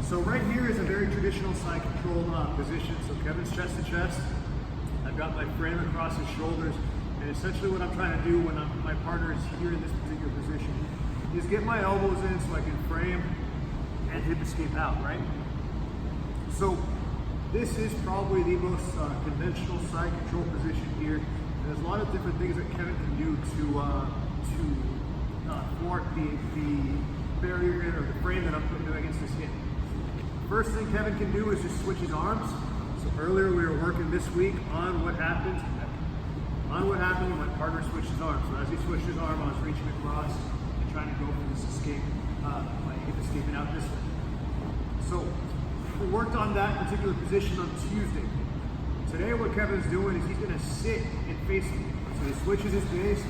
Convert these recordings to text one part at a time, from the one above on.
So right here is a very traditional side control position. So Kevin's chest to chest. I've got my frame across his shoulders. And essentially what I'm trying to do when my partner is here in this particular position is get my elbows in so I can frame and hip escape out, right? So this is probably the most conventional side control position here. And there's a lot of different things that Kevin can do to thwart the barrier or the frame that I'm putting against his hip. First thing Kevin can do is just switch his arms. So earlier we were working this week on what happened when my partner switched his arms. So as he switched his arm, I was reaching across and trying to go for this escape, my hip escaping out this way. So we worked on that particular position on Tuesday. Today what Kevin's doing is he's gonna sit and face me. So he switches his base,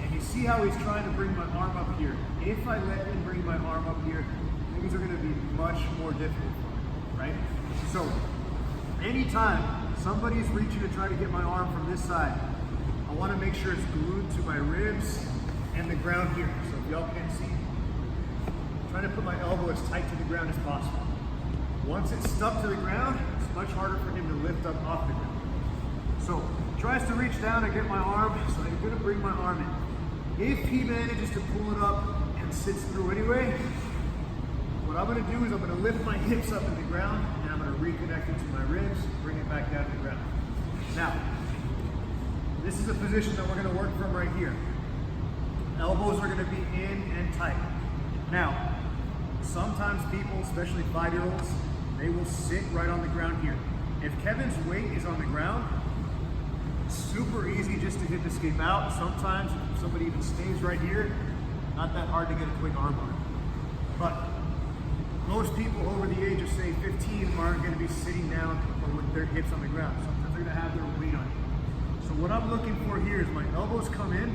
and you see how he's trying to bring my arm up here. If I let him bring my arm up here, things are gonna be much more difficult for him, right? So anytime somebody's reaching to try to get my arm from this side, I wanna make sure it's glued to my ribs and the ground here. So if y'all can see, I'm trying to put my elbow as tight to the ground as possible. Once it's stuck to the ground, it's much harder for him to lift up off the ground. So he tries to reach down and get my arm, so I'm gonna bring my arm in. If he manages to pull it up and sits through anyway, what I'm gonna do is I'm gonna lift my hips up in the ground and I'm gonna reconnect it to my ribs, bring it back down to the ground. Now, this is a position that we're gonna work from right here. Elbows are gonna be in and tight. Now, sometimes people, especially 5-year-olds, they will sit right on the ground here. If Kevin's weight is on the ground, it's super easy just to hip escape out. Sometimes if somebody even stays right here, not that hard to get a quick arm on. But most people over the age of say 15 aren't gonna be sitting down or with their hips on the ground. Sometimes they're gonna have their weight on it. So what I'm looking for here is my elbows come in,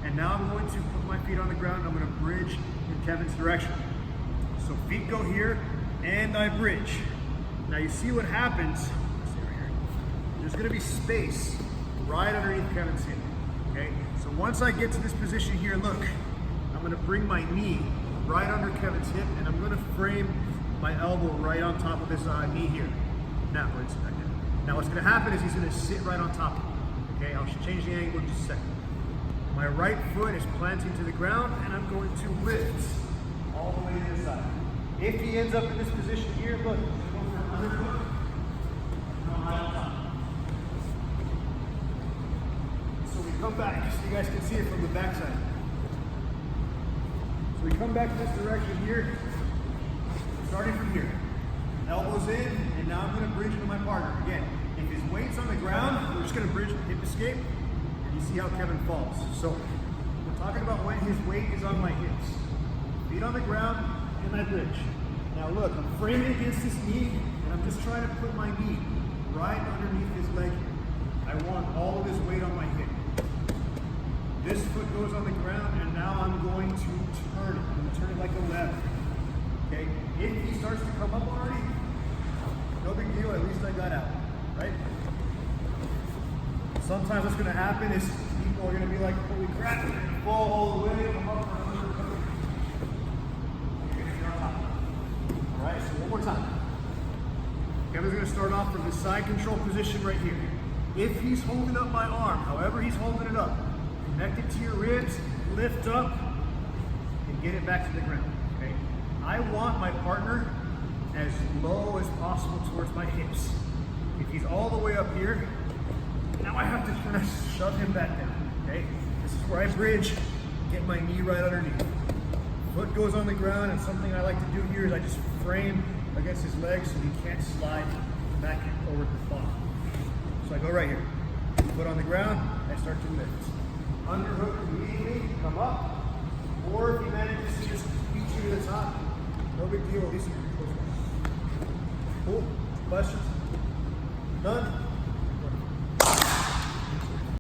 and now I'm going to put my feet on the ground. I'm gonna bridge in Kevin's direction. So feet go here, and I bridge. Now you see what happens, let's see right here. There's gonna be space right underneath Kevin's hip, okay? So once I get to this position here, look, I'm gonna bring my knee right under Kevin's hip, and I'm gonna frame my elbow right on top of his knee here. Now, what's gonna happen is he's gonna sit right on top of it. Okay, I'll change the angle in just a second. My right foot is planting to the ground, and I'm going to lift all the way to the side. If he ends up in this position here, look, I'm going for an underhook, come right on top. So we come back, so you guys can see it from the back side. So we come back this direction here, starting from here. Elbows in, and now I'm going to bridge into my partner. Again, if his weight's on the ground, we're just going to bridge hip escape, and you see how Kevin falls. So we're talking about when his weight is on my hips. Feet on the ground, and I bridge. Now look, I'm framing against his knee, and I'm just trying to put my knee right underneath his leg here. I want all of his weight on my hip. This foot goes on the ground, and now I'm going to turn it. I'm going to turn it like a lever. Okay? If he starts to come up already, no big deal, at least I got out, right? Sometimes what's gonna happen is people are gonna be like, holy crap, they're gonna fall all the way, come up for another recovery. You're gonna get on top. All right, so one more time. Kevin's gonna start off from the side control position right here. If he's holding up my arm, however he's holding it up, connect it to your ribs, lift up, and get it back to the ground, okay? I want my partner as low as possible towards my hips. If he's all the way up here, now I have to kind of shove him back down, okay? This is where I bridge, get my knee right underneath. Foot goes on the ground, and something I like to do here is I just frame against his legs so he can't slide back over the bottom. So I go right here. Foot on the ground, I start to lift. Underhook immediately, come up. Or if he manages to just beat you to the top, no big deal, at least you can close. Cool. Questions? Done?